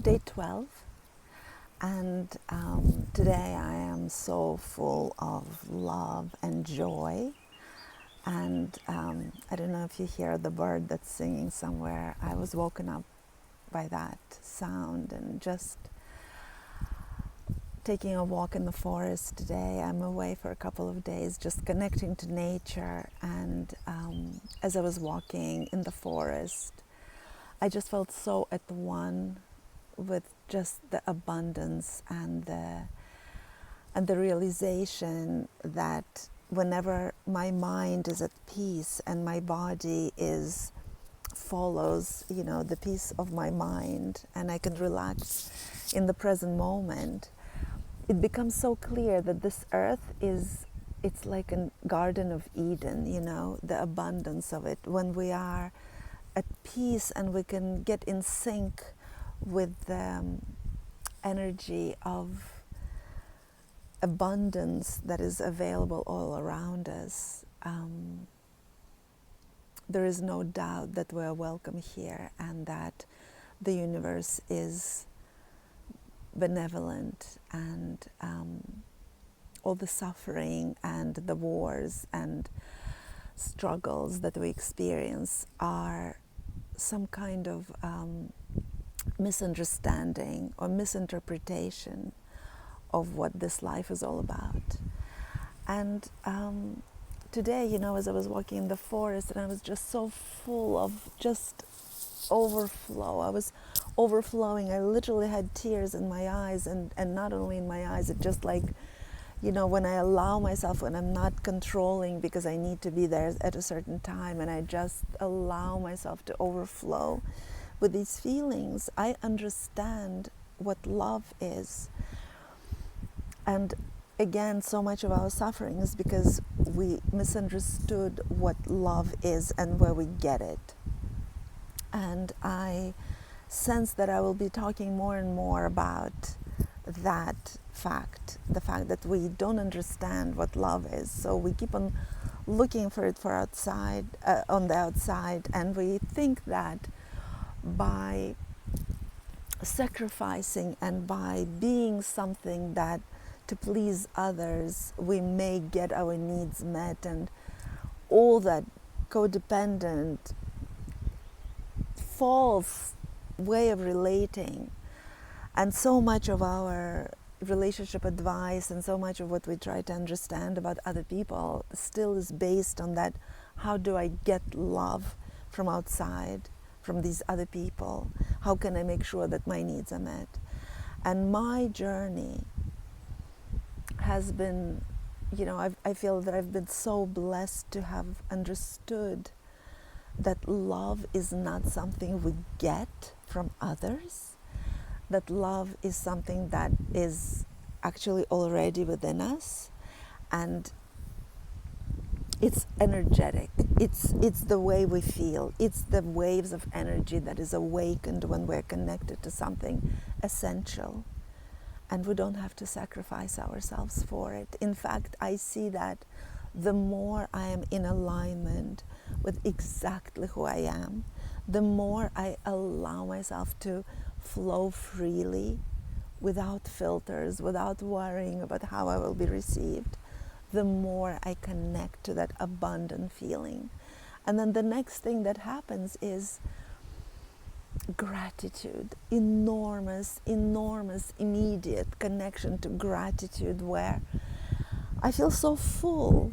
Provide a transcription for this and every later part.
Day 12, and today I am so full of love and joy. And I don't know if you hear the bird that's singing somewhere. I was woken up by that sound and just taking a walk in the forest today. I'm away for a couple of days, just connecting to nature. And as I was walking in the forest, I just felt so at one with just the abundance and the realization that whenever my mind is at peace and my body follows, the peace of my mind, and I can relax in the present moment, it becomes so clear that this earth it's like a garden of Eden, the abundance of it. When we are at peace and we can get in sync with the energy of abundance that is available all around us, there is no doubt that we are welcome here and that the universe is benevolent, and all the suffering and the wars and struggles that we experience are some kind of misunderstanding or misinterpretation of what this life is all about. And today, as I was walking in the forest, and I was just so full of just overflow. I was overflowing. I literally had tears in my eyes, and not only in my eyes, it just like, when I allow myself, when I'm not controlling because I need to be there at a certain time, and I just allow myself to overflow with these feelings, I understand what love is. And again, so much of our suffering is because we misunderstood what love is and where we get it. And I sense that I will be talking more and more about that fact, the fact that we don't understand what love is. So we keep on looking for it on the outside, and we think that by sacrificing and by being something that to please others, we may get our needs met, and all that codependent, false way of relating. And so much of our relationship advice and so much of what we try to understand about other people still is based on that: how do I get love from outside, from these other people? How can I make sure that my needs are met? And my journey has been, I feel that I've been so blessed to have understood that love is not something we get from others, that love is something that is actually already within us, and it's energetic. It's the way we feel. It's the waves of energy that is awakened when we're connected to something essential. And we don't have to sacrifice ourselves for it. In fact, I see that the more I am in alignment with exactly who I am, the more I allow myself to flow freely, without filters, without worrying about how I will be received, the more I connect to that abundant feeling. And then the next thing that happens is gratitude, enormous, immediate connection to gratitude, where I feel so full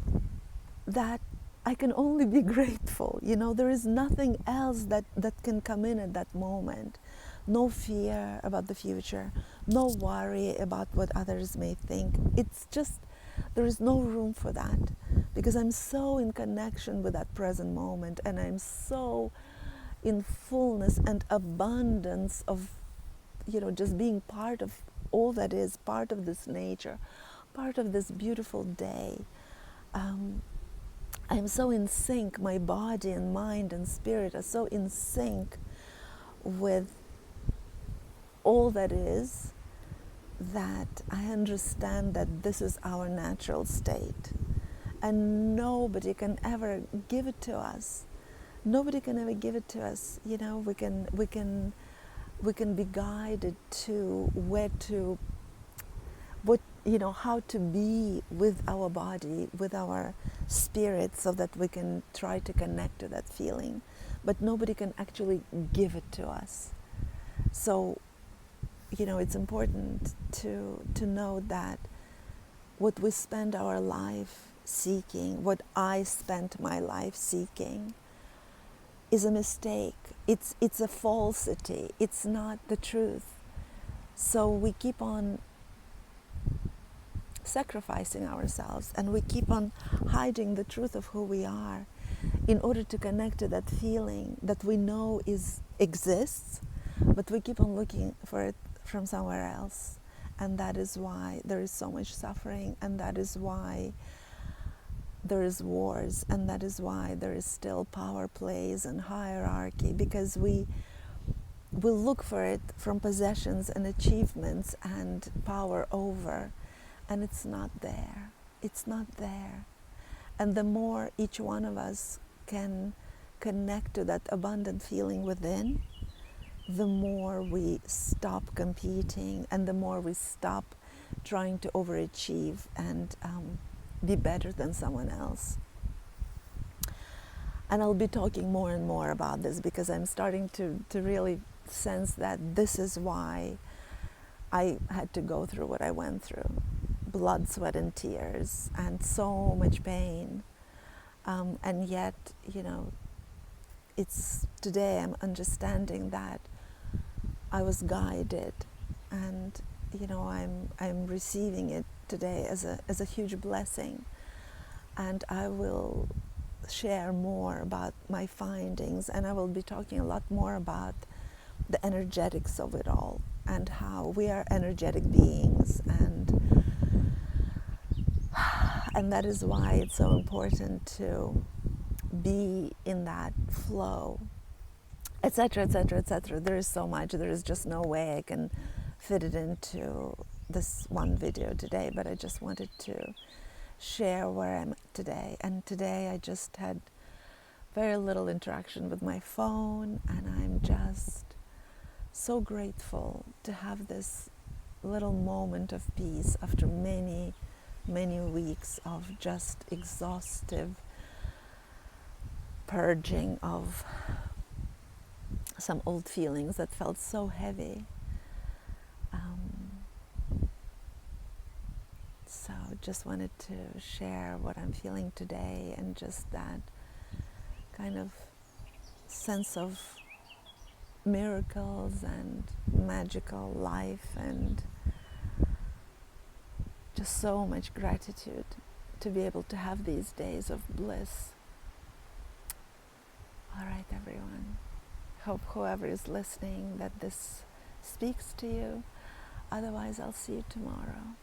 that I can only be grateful. There is nothing else that can come in at that moment. No fear about the future, no worry about what others may think. It's just, there is no room for that, because I'm so in connection with that present moment, and I'm so in fullness and abundance of, just being part of all that is, part of this nature, part of this beautiful day. I'm so in sync, my body and mind and spirit are so in sync with all that is, that I understand that this is our natural state, and nobody can ever give it to us. Nobody can ever give it to us. We can we can be guided to where to, what, how to be with our body, with our spirit, so that we can try to connect to that feeling. But nobody can actually give it to us. So, it's important to know that what we spend our life seeking, what I spent my life seeking, is a mistake. It's a falsity. It's not the truth. So we keep on sacrificing ourselves, and we keep on hiding the truth of who we are in order to connect to that feeling that we know exists, but we keep on looking for it from somewhere else. And that is why there is so much suffering, and that is why there is wars, and that is why there is still power plays and hierarchy, because we look for it from possessions and achievements and power over, and it's not there. It's not there. And the more each one of us can connect to that abundant feeling within, the more we stop competing, and the more we stop trying to overachieve and be better than someone else. And I'll be talking more and more about this, because I'm starting to really sense that this is why I had to go through what I went through. Blood, sweat, and tears, and so much pain. And yet, it's today I'm understanding that I was guided, and I'm receiving it today as a huge blessing. And I will share more about my findings, and I will be talking a lot more about the energetics of it all, and how we are energetic beings, and that is why it's so important to be in that flow, etc., etc., etc. There is so much. There is just no way I can fit it into this one video today, but I just wanted to share where I'm at today. And today I just had very little interaction with my phone, and I'm just so grateful to have this little moment of peace after many, many weeks of just exhaustive purging of some old feelings that felt so heavy. So just wanted to share what I'm feeling today, and just that kind of sense of miracles and magical life, and just so much gratitude to be able to have these days of bliss. All right, everyone. Hope whoever is listening that this speaks to you. Otherwise, I'll see you tomorrow.